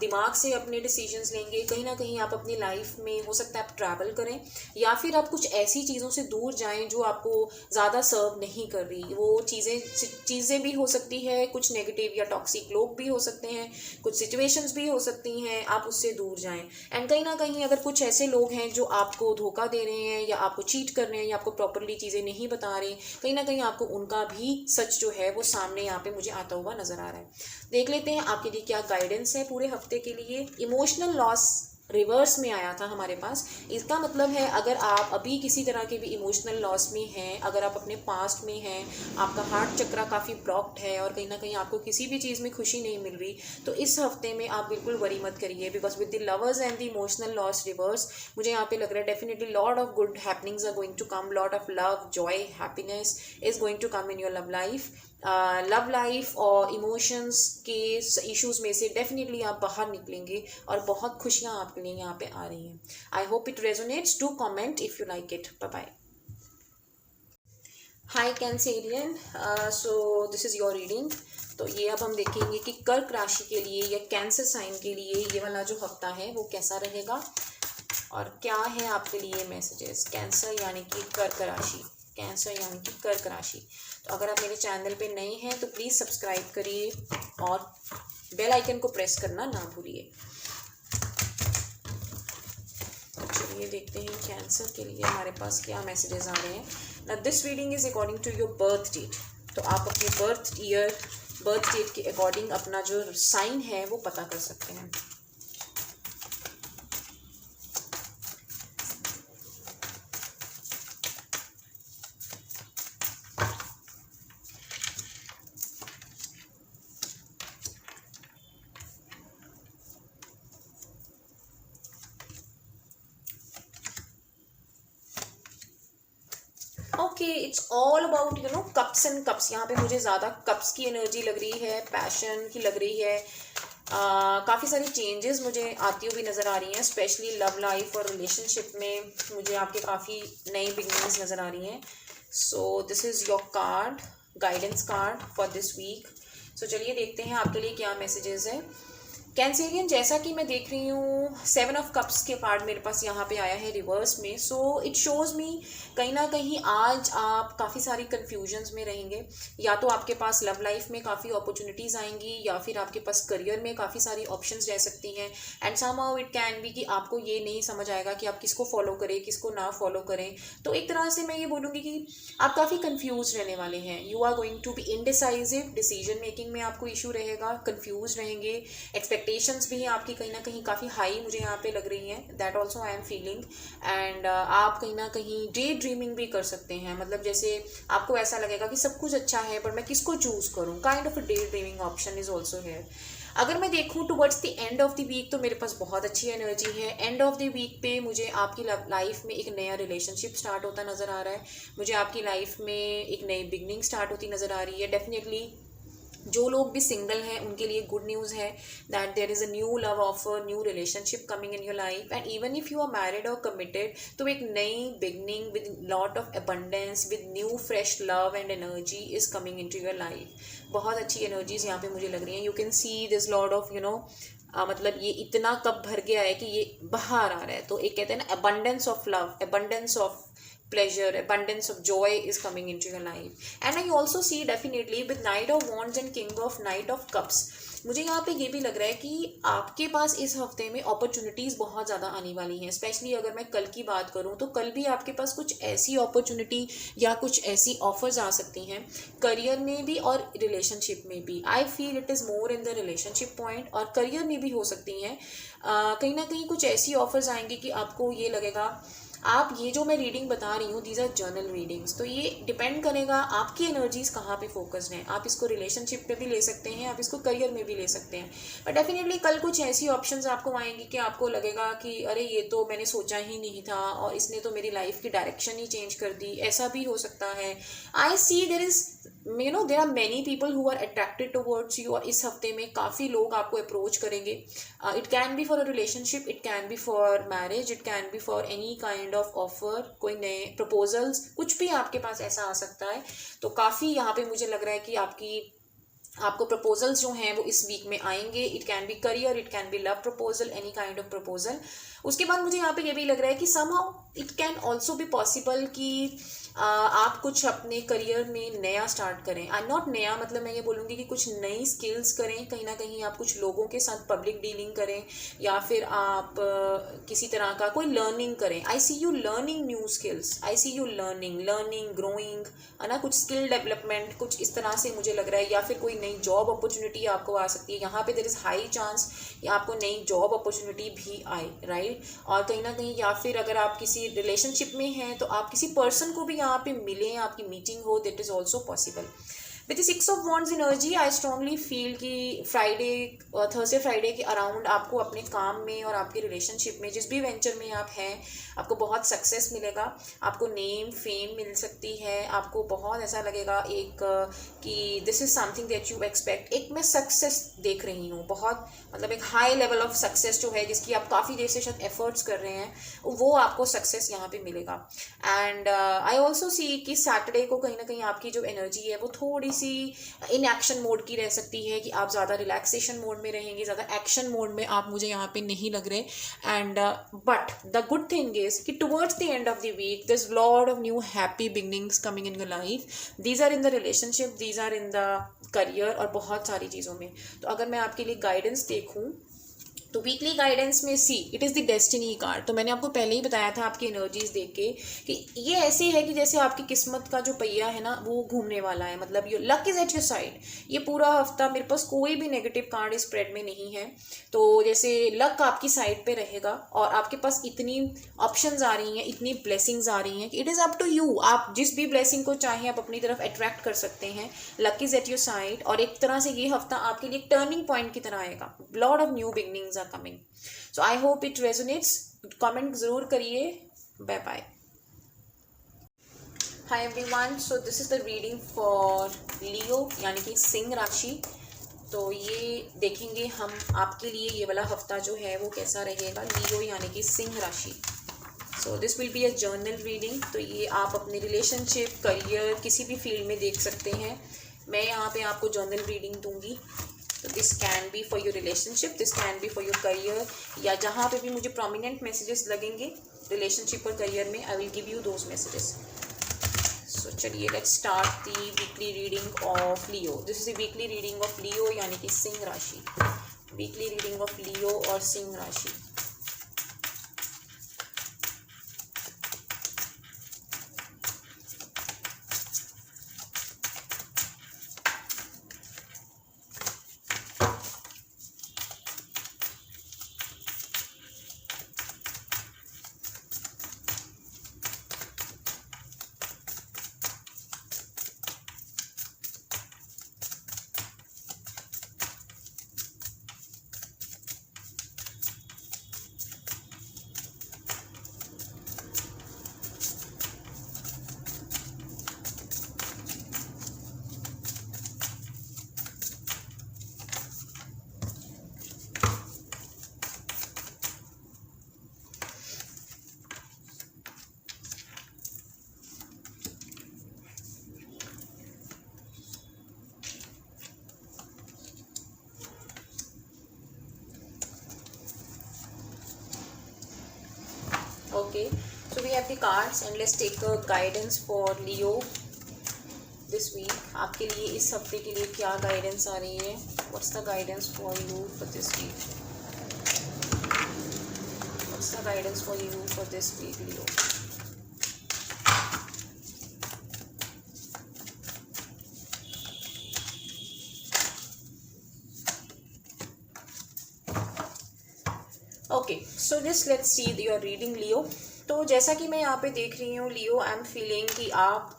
दिमाग से अपने डिसीजंस लेंगे। कहीं ना कहीं आप अपनी लाइफ में हो सकता है आप ट्रैवल करें, या फिर आप कुछ ऐसी चीज़ों से दूर जाएं जो आपको ज़्यादा सर्व नहीं कर रही। वो चीज़ें भी हो सकती है, कुछ नेगेटिव या टॉक्सिक लोग भी हो सकते हैं, कुछ सिचुएशंस भी हो सकती हैं, आप उससे दूर जाएं। एंड कहीं ना कहीं अगर कुछ ऐसे लोग हैं जो आपको धोखा दे रहे हैं या आपको चीट कर रहे हैं या आपको प्रॉपरली चीज़ें नहीं बता रहे, कहीं ना कहीं आपको उनका भी सच जो है वो सामने यहाँ पे मुझे आता हुआ नजर आ रहा है। देख लेते हैं आपके लिए क्या गाइडेंस है पूरे हफ्ते के लिए। इमोशनल लॉस रिवर्स में आया था हमारे पास। इसका मतलब है अगर आप अभी किसी तरह के भी इमोशनल लॉस में हैं, अगर आप अपने पास्ट में हैं, आपका हार्ट चक्रा काफ़ी ब्लॉक्ड है और कहीं ना कहीं आपको किसी भी चीज़ में खुशी नहीं मिल रही, तो इस हफ्ते में आप बिल्कुल वरी मत करिए, because with the lovers and the emotional loss reverse मुझे यहाँ पे लग रहा है definitely lot of good happenings are going to come, lot of love, joy, happiness is going to come in your love life. Love life और इमोशंस के इश्यूज में से डेफिनेटली आप बाहर निकलेंगे और बहुत खुशियाँ आपके लिए यहाँ पे आ रही हैं। I hope it resonates. Do comment if you like it. Bye bye. Hi Cancerian, so this is your reading. तो ये अब हम देखेंगे कि कर्क राशि के लिए या कैंसर साइन के लिए ये वाला जो हफ्ता है वो कैसा रहेगा और क्या है आपके लिए मैसेजेस। कैंसर यानी कि कर्क राशि, कैंसर यानी कि कर्क राशि। तो अगर आप मेरे चैनल पे नए हैं तो प्लीज़ सब्सक्राइब करिए और बेल आइकन को प्रेस करना ना भूलिए। चलिए देखते हैं कैंसर के लिए हमारे पास क्या मैसेजेस आ रहे हैं। ना this reading is according to your birth date. तो आप अपने बर्थ ईयर, बर्थ डेट के अकॉर्डिंग अपना जो साइन है वो पता कर सकते हैं। Okay, it's all about cups and cups. यहाँ पे मुझे ज़्यादा कप्स की एनर्जी लग रही है, पैशन की लग रही है। काफ़ी सारी चेंजेस मुझे आती हुई नज़र आ रही हैं, स्पेशली लव लाइफ और रिलेशनशिप में मुझे आपके काफ़ी नई बिगनिंग्स नज़र आ रही हैं। So this is your card, guidance card for this week. So चलिए देखते हैं आपके लिए क्या मैसेजेस है। कैंसेरियन, जैसा कि मैं देख रही हूँ 7 ऑफ कप्स के कार्ड मेरे पास यहाँ पे आया है रिवर्स में। सो इट शोज़ मी कहीं ना कहीं आज आप काफ़ी सारी कन्फ्यूजन्स में रहेंगे। या तो आपके पास लव लाइफ में काफ़ी अपॉर्चुनिटीज़ आएंगी या फिर आपके पास करियर में काफ़ी सारी ऑप्शंस रह सकती हैं। And somehow it can B कि आपको ये नहीं समझ आएगा कि आप किसको फॉलो करें, किसको ना फॉलो करें। तो एक तरह से मैं ये बोलूँगी कि आप काफ़ी कन्फ्यूज रहने वाले हैं। You are going to be indecisive, decision making में आपको इशू रहेगा, कन्फ्यूज रहेंगे। एक्सपेक्टेशंस भी आपकी कहीं ना कहीं काफ़ी हाई मुझे यहाँ पे लग रही हैं, that also I am feeling. And आप कहीं ना कहीं डे ड्रीमिंग भी कर सकते हैं, मतलब जैसे आपको ऐसा लगेगा कि सब कुछ अच्छा है पर मैं किसको चूज़ करूँ, kind of a day dreaming option is also here. अगर मैं देखूँ towards the end of the week तो मेरे पास बहुत अच्छी एनर्जी है। एंड ऑफ द वीक पे मुझे आपकी लाइफ में एक नया रिलेशनशिप स्टार्ट होता नज़र आ रहा है, मुझे आपकी लाइफ में एक नई बिगनिंग स्टार्ट होती नज़र आ रही है। डेफिनेटली जो लोग भी सिंगल हैं उनके लिए गुड न्यूज़ है that there is a new love offer, new relationship coming in your life. And even if you are married और कमिटेड तो एक नई beginning with lot of abundance, with new fresh love and energy is coming into your life. बहुत अच्छी एनर्जीज यहाँ पे मुझे लग रही हैं। You can see this lot of मतलब ये इतना कप भर गया है कि ये बाहर आ रहा है। तो एक कहते हैं ना abundance of love, abundance of pleasure, abundance of joy is coming into your life. And I also see definitely with Knight of Wands and King of Knight of Cups, मुझे यहाँ पे ये भी लग रहा है कि आपके पास इस हफ्ते में अपॉर्चुनिटीज़ बहुत ज़्यादा आने वाली हैं। स्पेशली अगर मैं कल की बात करूँ तो कल भी आपके पास कुछ ऐसी अपॉर्चुनिटी या कुछ ऐसी ऑफर्स आ सकती हैं, करियर में भी और रिलेशनशिप में भी। I feel it is more in the relationship point, और करियर में भी हो सकती हैं। कहीं ना कहीं कुछ ऐसी ऑफर्स आएंगी कि आपको ये लगेगा, आप ये जो मैं रीडिंग बता रही हूँ दीज आर जर्नल रीडिंग्स, तो ये डिपेंड करेगा आपकी एनर्जीज कहाँ पे फोकस्ड हैं। आप इसको रिलेशनशिप पे भी ले सकते हैं, आप इसको करियर में भी ले सकते हैं। बट डेफिनेटली कल कुछ ऐसी ऑप्शंस आपको आएंगी कि आपको लगेगा कि अरे ये तो मैंने सोचा ही नहीं था और इसने तो मेरी लाइफ की डायरेक्शन ही चेंज कर दी, ऐसा भी हो सकता है। I see there is there are many people who are attracted towards you, और इस हफ्ते में काफ़ी लोग आपको अप्रोच करेंगे। It can be for a relationship, it can be for marriage, it can be for any kind of offer, कोई नए प्रपोजल्स, कुछ भी आपके पास ऐसा आ सकता है। तो काफ़ी यहाँ पे मुझे लग रहा है कि आपको प्रपोजल्स जो हैं वो इस वीक में आएंगे। It can B career, it can B love proposal, any kind of proposal. उसके बाद मुझे यहाँ पे ये भी लग रहा है कि somehow it can also be possible कि आप कुछ अपने करियर में नया स्टार्ट करें। नॉट नया, मतलब मैं ये बोलूँगी कि कुछ नई स्किल्स करें। कहीं ना कहीं आप कुछ लोगों के साथ पब्लिक डीलिंग करें, या फिर आप किसी तरह का कोई लर्निंग करें। I see you learning new skills, I see you learning growing, है ना, कुछ स्किल डेवलपमेंट, कुछ इस तरह से मुझे लग रहा है। या फिर कोई नई जॉब अपॉर्चुनिटी आपको आ सकती है। यहाँ पे देयर इज़ हाई चांस कि आपको नई जॉब अपॉर्चुनिटी भी आए, राइट। और कहीं ना कहीं, या फिर अगर आप किसी रिलेशनशिप में हैं तो आप किसी पर्सन को भी यहाँ पे मिलें, आपकी मीटिंग हो, that is also possible. With 6 of wands energy I strongly feel कि फ्राइडे, थर्सडे फ्राइडे के अराउंड आपको अपने काम में और आपके रिलेशनशिप में, जिस भी वेंचर में आप हैं, आपको बहुत सक्सेस मिलेगा। आपको नेम फेम मिल सकती है। आपको बहुत ऐसा लगेगा कि this is something that you expect. एक मैं सक्सेस देख रही हूँ, बहुत मतलब एक हाई लेवल ऑफ सक्सेस जो है, जिसकी आप काफ़ी देर से शायद एफर्ट्स कर रहे हैं, वो आपको सक्सेस यहाँ पे मिलेगा। एंड आई ऑल्सो सी कि सैटरडे को कहीं ना कहीं आपकी जो एनर्जी है वो थोड़ी सी इन एक्शन मोड की रह सकती है, कि आप ज़्यादा रिलैक्सेशन मोड में रहेंगे, ज़्यादा एक्शन मोड में आप मुझे यहाँ पे नहीं लग रहे। And but the good thing is कि towards the end of the week there is lot of new happy beginnings coming in your life. These are in the relationship, these are in the career, और बहुत सारी चीज़ों में। तो अगर मैं आपके लिए गाइडेंस देखूँ तो वीकली गाइडेंस में सी it is the destiny card. तो मैंने आपको पहले ही बताया था आपकी एनर्जीज देख के कि ये ऐसे है कि जैसे आपकी किस्मत का जो पहिया है ना वो घूमने वाला है, मतलब your luck is at your side. ये पूरा हफ्ता मेरे पास कोई भी नेगेटिव कार्ड इस स्प्रेड में नहीं है। तो जैसे लक आपकी साइड पे रहेगा और आपके पास इतनी ऑप्शंस आ रही हैं, इतनी ब्लेसिंग्स आ रही हैं कि it is up to you. आप जिस भी ब्लेसिंग को चाहें आप अपनी तरफ अट्रैक्ट कर सकते हैं। Luck is at your side, और एक तरह से ये हफ्ता आपके लिए एक टर्निंग पॉइंट की तरह आएगा। Lot of new beginnings coming. So I hope it resonates. Comment जरूर करिए। Bye bye. Hi everyone. So this is the reading for Leo, यानी कि सिंह राशि। तो ये देखेंगे हम आपके लिए ये वाला हफ्ता जो है वो कैसा रहेगा। लियो यानी कि सिंह राशि। So this will be a journal reading. तो ये आप अपने रिलेशनशिप, करियर, किसी भी फील्ड में देख सकते हैं। मैं यहाँ पे आपको जर्नल रीडिंग दूंगी। तो this can be for your relationship, this can be for your career, या जहाँ पे भी मुझे प्रोमिनेंट मैसेजेस लगेंगे रिलेशनशिप और करियर में, I will give you those messages. So चलिए let's start the weekly reading of Leo. This is the weekly reading of Leo यानी कि सिंह राशि। वीकली रीडिंग ऑफ लियो और सिंह राशि। Okay, so we have the cards and let's take a guidance for Leo this week. आपके लिए इस हफ्ते के लिए क्या गाइडेंस आ रही है? What's the guidance for you for this week? What's the guidance for you for this week, Leo? Okay, so just let's see your reading Leo. तो जैसा कि मैं यहाँ पे देख रही हूँ लियो, आई एम फीलिंग कि आप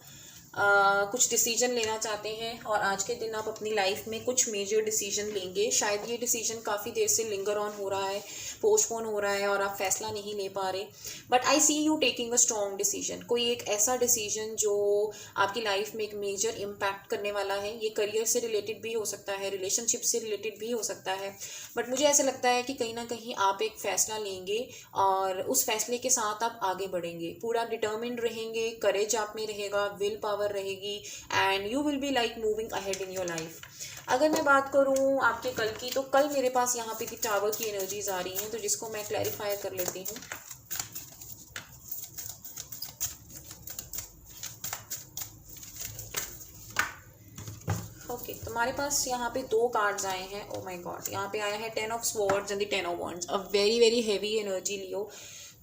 कुछ डिसीजन लेना चाहते हैं और आज के दिन आप अपनी लाइफ में कुछ मेजर डिसीजन लेंगे। शायद ये डिसीजन काफ़ी देर से लिंगर ऑन हो रहा है, पोस्टपोन हो रहा है और आप फैसला नहीं ले पा रहे, but I see you taking a strong decision. कोई एक ऐसा डिसीजन जो आपकी लाइफ में एक मेजर इम्पैक्ट करने वाला है। ये करियर से रिलेटेड भी हो सकता है, रिलेशनशिप से रिलेटेड भी हो सकता है, बट मुझे ऐसा लगता है कि कहीं ना कहीं आप एक फ़ैसला लेंगे और उस फैसले के साथ आप आगे बढ़ेंगे, पूरा डिटर्मिन्ड रहेंगे, करेज आप में रहेगा, विल पावर रहेगी, and you will be like moving ahead in your life. अगर मैं बात करूँ आपके कल की, तो कल मेरे पास यहाँ पे टावर की एनर्जीज आ रही हैं, तो जिसको मैं क्लैरिफाई कर लेती हूँ। ओके, तो हमारे पास यहाँ पे 2 कार्ड्स आए हैं। ओ माय गॉड, यहाँ पे आया है 10 of swords and the 10 of wands, a very very heavy energy Leo.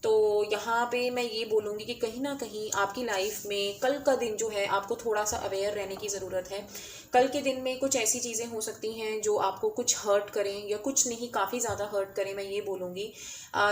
तो यहाँ पे मैं ये बोलूँगी कि कहीं ना कहीं आपकी लाइफ में कल का दिन जो है आपको थोड़ा सा अवेयर रहने की ज़रूरत है। कल के दिन में कुछ ऐसी चीज़ें हो सकती हैं जो आपको कुछ हर्ट करें, या कुछ नहीं काफ़ी ज़्यादा हर्ट करें, मैं ये बोलूँगी।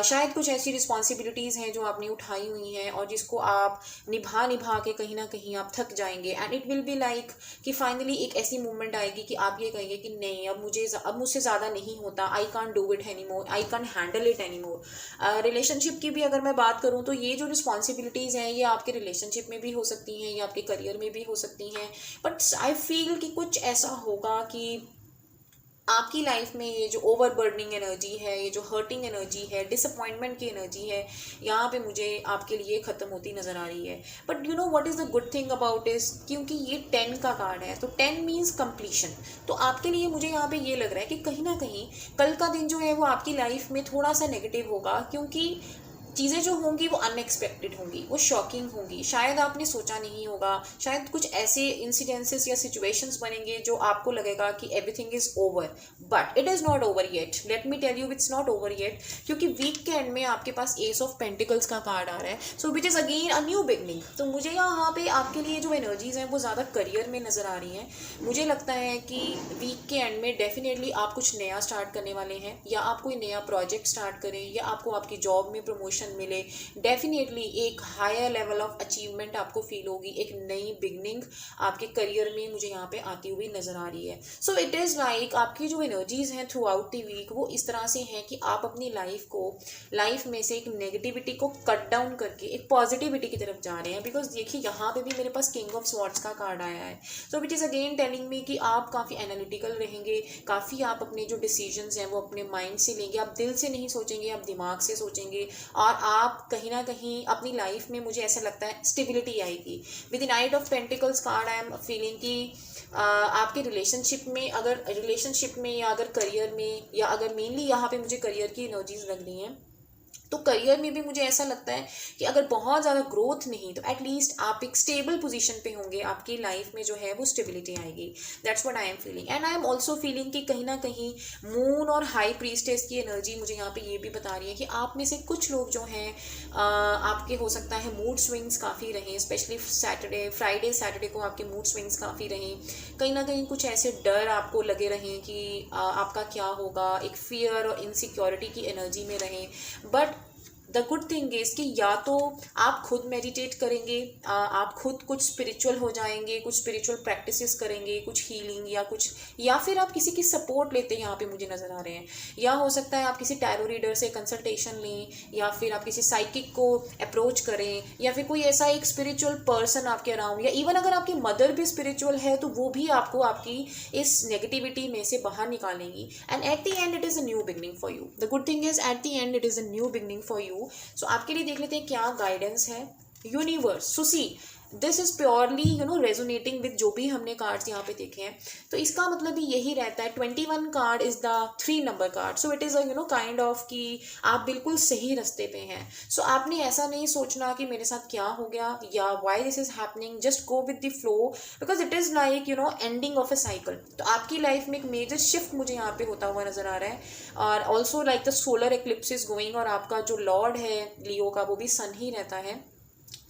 शायद कुछ ऐसी रिस्पॉन्सिबिलिटीज़ हैं जो आपने उठाई हुई हैं और जिसको आप निभा निभा के कहीं ना कहीं आप थक जाएंगे, and it will be like कि फाइनली एक ऐसी मूवमेंट आएगी कि आप ये कहेंगे कि नहीं, अब मुझसे ज़्यादा नहीं होता, I can't do it any more, I can't handle it any more. Relationship की भी अगर मैं बात करूँ तो ये जो रिस्पॉन्सिबिलिटीज़ हैं ये आपके रिलेशनशिप में भी हो सकती हैं, ये आपके करियर में भी हो सकती हैं, बट आई फील कि कुछ ऐसा होगा कि आपकी लाइफ में ये जो ओवरबर्डनिंग एनर्जी है, ये जो हर्टिंग एनर्जी है, डिसअपॉइंटमेंट की एनर्जी है, यहाँ पे मुझे आपके लिए ख़त्म होती नज़र आ रही है। But you know what is the good thing about इस, क्योंकि ये 10 का कार्ड है, तो 10 मीन्स कंप्लीशन। तो आपके लिए मुझे यहाँ पे ये लग रहा है कि कहीं ना कहीं कल का दिन जो है वो आपकी लाइफ में थोड़ा सा नेगेटिव होगा, क्योंकि चीज़ें जो होंगी वो अनएक्सपेक्टेड होंगी, वो शॉकिंग होंगी, शायद आपने सोचा नहीं होगा, शायद कुछ ऐसे इंसिडेंसेस या सिचुएशंस बनेंगे जो आपको लगेगा कि everything is over, but it is not over yet. Let me tell you, it's not over yet, क्योंकि वीक के एंड में आपके पास एस ऑफ पेंटिकल्स का कार्ड आ रहा है, so which is again a new beginning. तो मुझे यहाँ पे आपके लिए जो एनर्जीज हैं वो ज़्यादा करियर में नज़र आ रही हैं। मुझे लगता है कि वीक के एंड में डेफिनेटली आप कुछ नया स्टार्ट करने वाले हैं, या आप कोई नया प्रोजेक्ट स्टार्ट करें, या आपको आपकी जॉब में प्रमोशन मिले, डेफिनेटली एक हायर लेवल ऑफ अचीवमेंट आपको फील होगी, एक नई बिगनिंग आपके करियर में मुझे यहाँ पे आती हुई नजर आ रही है। सो इट इज़ लाइक आपकी जो एनर्जीज हैं थ्रू आउट द वीक वो इस तरह से हैं कि आप अपनी लाइफ में से एक नेगेटिविटी को कट डाउन करके एक पॉजिटिविटी की तरफ जा रहे हैं। बिकॉज देखिए यहाँ पे भी मेरे पास किंग ऑफ स्वॉर्ड्स का कार्ड आया है, so which is again telling me कि आप काफ़ी एनालिटिकल रहेंगे, काफ़ी आप अपने जो डिसीजंस हैं वो अपने माइंड से लेंगे, आप दिल से नहीं सोचेंगे, आप दिमाग से सोचेंगे, और आप कहीं ना कहीं अपनी लाइफ में मुझे ऐसा लगता है स्टेबिलिटी आएगी। With the night of pentacles card I am feeling कि आपके रिलेशनशिप में या अगर करियर में, या अगर मेनली यहाँ पे मुझे करियर की एनर्जीज लग रही हैं, तो करियर में भी मुझे ऐसा लगता है कि अगर बहुत ज़्यादा ग्रोथ नहीं तो एटलीस्ट आप एक स्टेबल पोजीशन पे होंगे, आपकी लाइफ में जो है वो स्टेबिलिटी आएगी। That's what I am feeling, and I am also feeling कि कहीं ना कहीं मून और हाई प्रीस्टेस की एनर्जी मुझे यहाँ पे ये भी बता रही है कि आप में से कुछ लोग जो हैं आपके हो सकता है मूड स्विंग्स काफ़ी रहें, स्पेशली फ्राइडे सैटरडे को आपके मूड स्विंग्स काफ़ी रहें, कहीं ना कहीं कुछ ऐसे डर आपको लगे रहें कि आपका क्या होगा, एक फियर और इनसिक्योरिटी की एनर्जी में रहें। But the good thing is कि या तो आप खुद मेडिटेट करेंगे, आप खुद कुछ स्पिरिचुअल हो जाएंगे, कुछ स्पिरिचुअल प्रैक्टिसेस करेंगे, कुछ हीलिंग या फिर आप किसी की सपोर्ट लेते हैं, यहाँ पे मुझे नज़र आ रहे हैं, या हो सकता है आप किसी टैरो रीडर से कंसल्टेशन लें, या फिर आप किसी साइकिक को अप्रोच करें, या फिर कोई ऐसा एक स्पिरिचुअल पर्सन आपके अराउंड, या इवन अगर आपकी मदर भी स्पिरिचुअल है तो वो भी आपको आपकी इस नेगेटिविटी में से बाहर निकालेंगी। And at the end it is a new beginning for you. The good thing is at the end it is a new beginning for you. So आपके लिए देख लेते हैं क्या गाइडेंस है universe. So see this is purely resonating with जो भी हमने कार्ड्स यहाँ पे देखे हैं, तो इसका मतलब भी यही रहता है। 21 card is the 3 number card, so it is kind of कि आप बिल्कुल सही रास्ते पे हैं। सो आपने ऐसा नहीं सोचना कि मेरे साथ क्या हो गया या why this is happening, just go with the flow, because it is like ending of a cycle. तो आपकी लाइफ में एक मेजर शिफ्ट मुझे यहाँ पे होता हुआ नजर आ रहा है, और also like the solar eclipse is going, और आपका जो लॉर्ड है लियो का वो भी सन ही रहता है।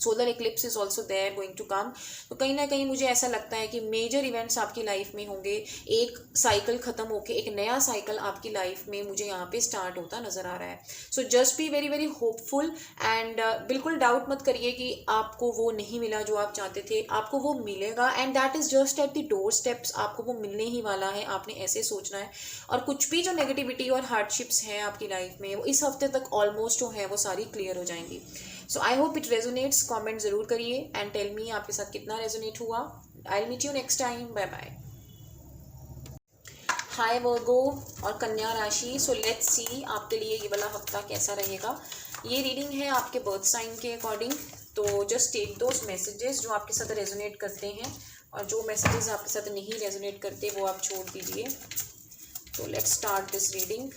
Solar eclipse is also there going to come. तो कहीं ना कहीं मुझे ऐसा लगता है कि मेजर इवेंट्स आपकी लाइफ में होंगे, एक साइकिल ख़त्म होके एक नया साइकिल आपकी लाइफ में मुझे यहाँ पे स्टार्ट होता नज़र आ रहा है। So just be very very hopeful and बिल्कुल डाउट मत करिए कि आपको वो नहीं मिला जो आप चाहते थे, आपको वो मिलेगा and that is just at the door steps, आपको वो मिलने ही वाला है, आपने ऐसे सोचना है। और कुछ भी जो नेगेटिविटी और हार्डशिप्स हैं आपकी लाइफ में वो इस हफ्ते तक ऑलमोस्ट जो है वो सारी क्लियर हो जाएंगी। So I hope it resonates. Comment जरूर करिए एंड टेल मी आपके साथ कितना रेजोनेट हुआ। I will meet you next time. Bye bye. Hi Virgo और कन्या राशि। सो लेट्स सी आपके लिए ये वाला हफ्ता कैसा रहेगा। ये रीडिंग है आपके बर्थ साइन के अकॉर्डिंग। तो जस्ट टेक दोस मैसेजेस जो आपके साथ रेजोनेट करते हैं और जो मैसेजेस आपके साथ नहीं रेजोनेट करते वो आप छोड़ दीजिए। तो लेट्स स्टार्ट दिस रीडिंग।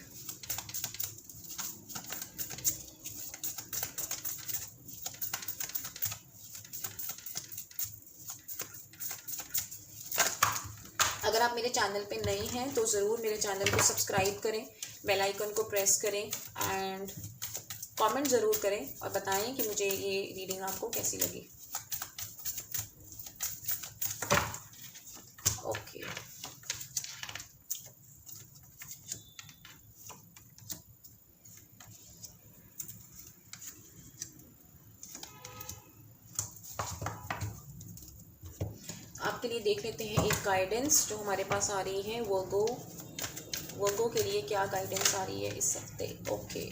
अगर आप मेरे चैनल पे नए हैं तो ज़रूर मेरे चैनल को सब्सक्राइब करें, बेल आइकन को प्रेस करें एंड कमेंट ज़रूर करें और बताएं कि मुझे ये रीडिंग आपको कैसी लगी। ओके आपके लिए देख लेते हैं एक गाइडेंस जो हमारे पास आ रही है। वर्गो के लिए क्या गाइडेंस आ रही है इस हफ्ते। Okay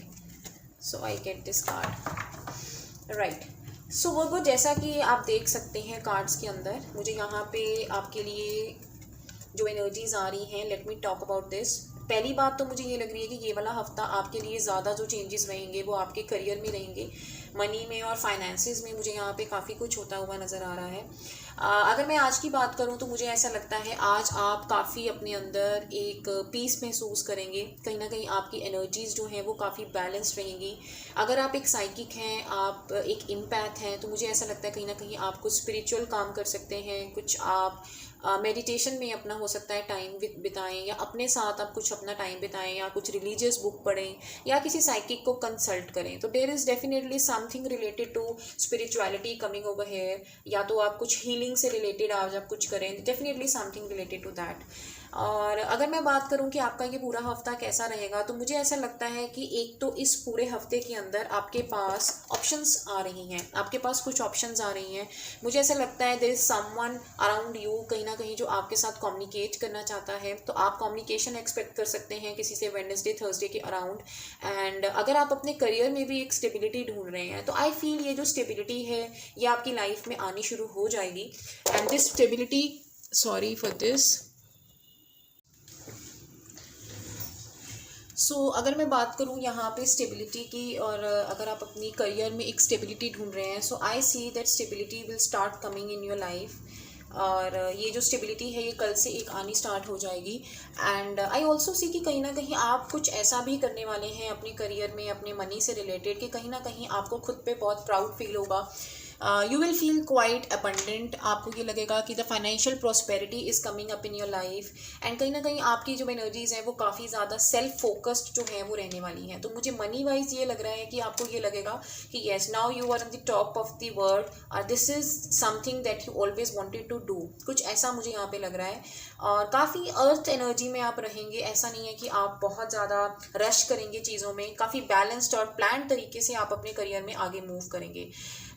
so I get this card right. So Virgo जैसा कि आप देख सकते हैं कार्ड्स के अंदर मुझे यहाँ पे आपके लिए जो एनर्जीज आ रही हैं, let me talk about this. पहली बात तो मुझे ये लग रही है कि ये वाला हफ्ता आपके लिए ज़्यादा जो चेंजेस रहेंगे वो आपके करियर में रहेंगे, मनी में और फाइनेंसेस में मुझे यहाँ पे काफ़ी कुछ होता हुआ नज़र आ रहा है। अगर मैं आज की बात करूँ तो मुझे ऐसा लगता है आज आप काफ़ी अपने अंदर एक पीस महसूस करेंगे। कहीं ना कहीं आपकी एनर्जीज़ जो हैं वो काफ़ी बैलेंस्ड रहेंगी। अगर आप एक साइकिक हैं, आप एक इम्पैथ हैं, तो मुझे ऐसा लगता है कहीं ना कहीं आप कुछ स्पिरिचुअल काम कर सकते हैं, कुछ आप मेडिटेशन में अपना हो सकता है टाइम बिताएं या अपने साथ आप कुछ अपना टाइम बिताएं या कुछ रिलीजियस बुक पढ़ें या किसी साइकिक को कंसल्ट करें। तो there is definitely something related to spirituality coming over here, या तो आप कुछ हीलिंग से रिलेटेड आज आप कुछ करें, definitely something related to that. और अगर मैं बात करूं कि आपका ये पूरा हफ्ता कैसा रहेगा तो मुझे ऐसा लगता है कि एक तो इस पूरे हफ्ते के अंदर आपके पास ऑप्शंस आ रही हैं, आपके पास कुछ ऑप्शंस आ रही हैं। मुझे ऐसा लगता है there is someone around you, कहीं ना कहीं जो आपके साथ कम्युनिकेट करना चाहता है। तो आप कम्युनिकेशन एक्सपेक्ट कर सकते हैं किसी से वेडनेसडे थर्सडे के अराउंड। एंड अगर आप अपने करियर में भी एक स्टेबिलिटी ढूंढ रहे हैं तो आई फील ये जो स्टेबिलिटी है ये आपकी लाइफ में आनी शुरू हो जाएगी। And this stability, sorry for this. अगर मैं बात करूँ यहाँ पे स्टेबिलिटी की और अगर आप अपनी करियर में एक स्टेबिलिटी ढूंढ रहे हैं, so I see that stability will start coming in your life. और ये जो स्टेबिलिटी है ये कल से एक आनी स्टार्ट हो जाएगी। एंड आई ऑल्सो सी कि कहीं ना कहीं आप कुछ ऐसा भी करने वाले हैं अपने करियर में अपने मनी से रिलेटेड कि कहीं ना कहीं आपको खुद पे बहुत प्राउड फील होगा। You will feel quite abundant. आपको ये लगेगा कि the financial prosperity is coming up in your life. And कहीं ना कहीं आपकी जो एनर्जीज़ हैं वो काफ़ी ज़्यादा सेल्फ फोकस्ड जो है वो रहने वाली हैं। तो मुझे मनी वाइज ये लग रहा है कि आपको ये लगेगा कि yes now you are on the top of the world और this is something that you always wanted to do. कुछ ऐसा मुझे यहाँ पे लग रहा है। और काफ़ी अर्थ एनर्जी में आप रहेंगे। ऐसा नहीं है कि आप बहुत ज़्यादा रश करेंगे चीज़ों में, काफ़ी बैलेंस्ड और प्लान तरीके से आप अपने करियर में आगे मूव करेंगे।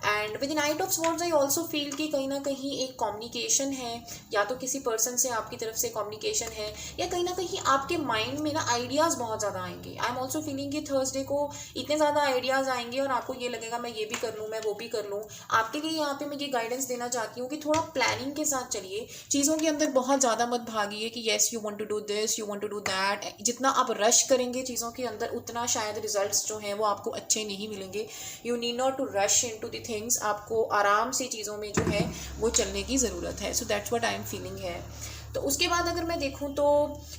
And with the night of swords I also feel कि कहीं ना कहीं एक कम्युनिकेशन है, या तो किसी पर्सन से आपकी तरफ से कम्युनिकेशन है या कहीं ना कहीं आपके माइंड में ना आइडियाज़ बहुत ज़्यादा आएंगे। आई एम ऑल्सो फीलिंग कि थर्सडे को इतने ज़्यादा आइडियाज़ आएंगे और आपको ये लगेगा मैं ये भी कर लूँ, मैं वो भी कर लूँ। आपके लिए यहाँ पे मैं ये गाइडेंस देना चाहती हूँ कि थोड़ा प्लानिंग के साथ चलिए, चीज़ों के अंदर बहुत ज़्यादा मत भागिए कि yes you want to do this, you want to do that. जितना आप रश करेंगे चीज़ों के अंदर उतना शायद रिजल्ट्स जो हैं वो आपको अच्छे नहीं मिलेंगे। You need not to rush into the things. आपको आराम से चीज़ों में जो है वो चलने की ज़रूरत है। So that's what I am feeling है। तो उसके बाद अगर मैं देखूं तो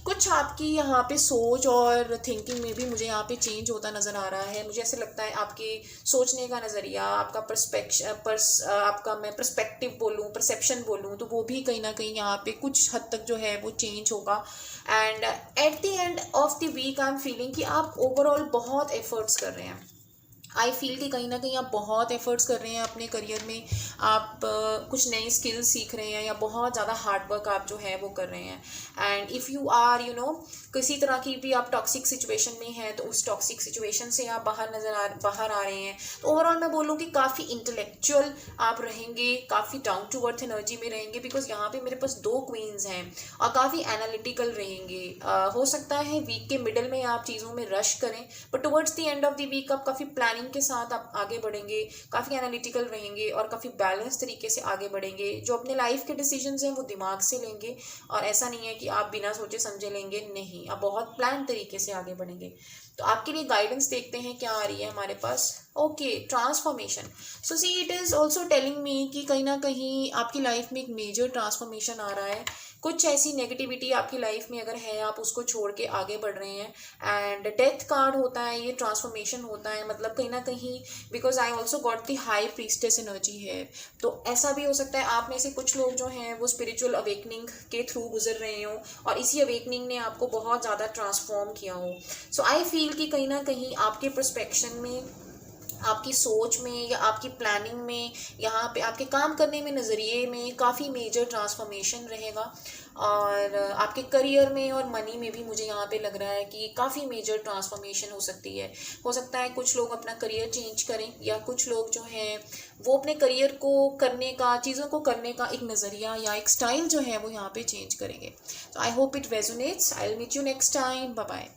कुछ आपकी यहाँ पे सोच और थिंकिंग में भी मुझे यहाँ पे चेंज होता नज़र आ रहा है। मुझे ऐसे लगता है आपके सोचने का नज़रिया, आपका आपका मैं पर्सपेक्टिव बोलूँ, परसेप्शन बोलूँ, तो वो भी कहीं ना कहीं यहाँ पे कुछ हद तक जो है वो चेंज होगा। And at the end of the week I am feeling कि आप ओवरऑल बहुत एफर्ट्स कर रहे हैं। आई फील कि कहीं ना कहीं आप बहुत एफर्ट्स कर रहे हैं अपने करियर में, आप कुछ नई स्किल्स सीख रहे हैं या बहुत ज़्यादा हार्ड वर्क आप जो है वो कर रहे हैं। एंड इफ़ यू आर किसी तरह की भी आप टॉक्सिक सिचुएशन में हैं, तो उस टॉक्सिक सिचुएशन से आप बाहर आ रहे हैं, तो ओवरऑल मैं बोलूँ कि काफ़ी इंटेलेक्चुअल आप रहेंगे, काफ़ी डाउन टू अर्थ एनर्जी में रहेंगे, बिकॉज यहाँ पे मेरे पास दो क्वींस हैं, और काफ़ी एनालिटिकल रहेंगे। हो सकता है वीक के मिडल में आप चीज़ों में रश करें, but towards the end of the week आप काफ़ी प्लानिंग के साथ आप आगे बढ़ेंगे, काफ़ी एनालिटिकल रहेंगे और काफ़ी बैलेंस तरीके से आगे बढ़ेंगे। जो अपने लाइफ के डिसीजंस हैं वो दिमाग से लेंगे, और ऐसा नहीं है कि आप बिना सोचे समझे लेंगे, नहीं, आप बहुत प्लान तरीके से आगे बढ़ेंगे। तो आपके लिए गाइडेंस देखते हैं क्या आ रही है हमारे पास। Okay, transformation. So see it is also telling me कि कहीं ना कहीं आपकी लाइफ में एक मेजर ट्रांसफॉर्मेशन आ रहा है। कुछ ऐसी नेगेटिविटी आपकी लाइफ में अगर है, आप उसको छोड़ के आगे बढ़ रहे हैं। एंड डेथ कार्ड होता है, ये ट्रांसफॉर्मेशन होता है, मतलब कहीं ना कहीं, because I also got the high priestess energy है। तो ऐसा भी हो सकता है आप में से कुछ लोग जो हैं वो स्पिरिचुअल अवेकनिंग के थ्रू गुजर रहे हों, और इसी अवेकनिंग ने आपको बहुत ज़्यादा ट्रांसफॉर्म किया हो। सो आई फील कि कहीं ना कहीं आपके पर्सपेक्शन में, आपकी सोच में या आपकी प्लानिंग में, यहाँ पे आपके काम करने में, नज़रिए में काफ़ी मेजर ट्रांसफॉर्मेशन रहेगा। और आपके करियर में और मनी में भी मुझे यहाँ पे लग रहा है कि काफ़ी मेजर ट्रांसफॉर्मेशन हो सकती है। हो सकता है कुछ लोग अपना करियर चेंज करें, या कुछ लोग जो हैं वो अपने करियर को करने का, चीज़ों को करने का एक नज़रिया या एक स्टाइल जो है वो यहाँ पे चेंज करेंगे। तो I hope it resonates. I will meet you next time. Bye bye.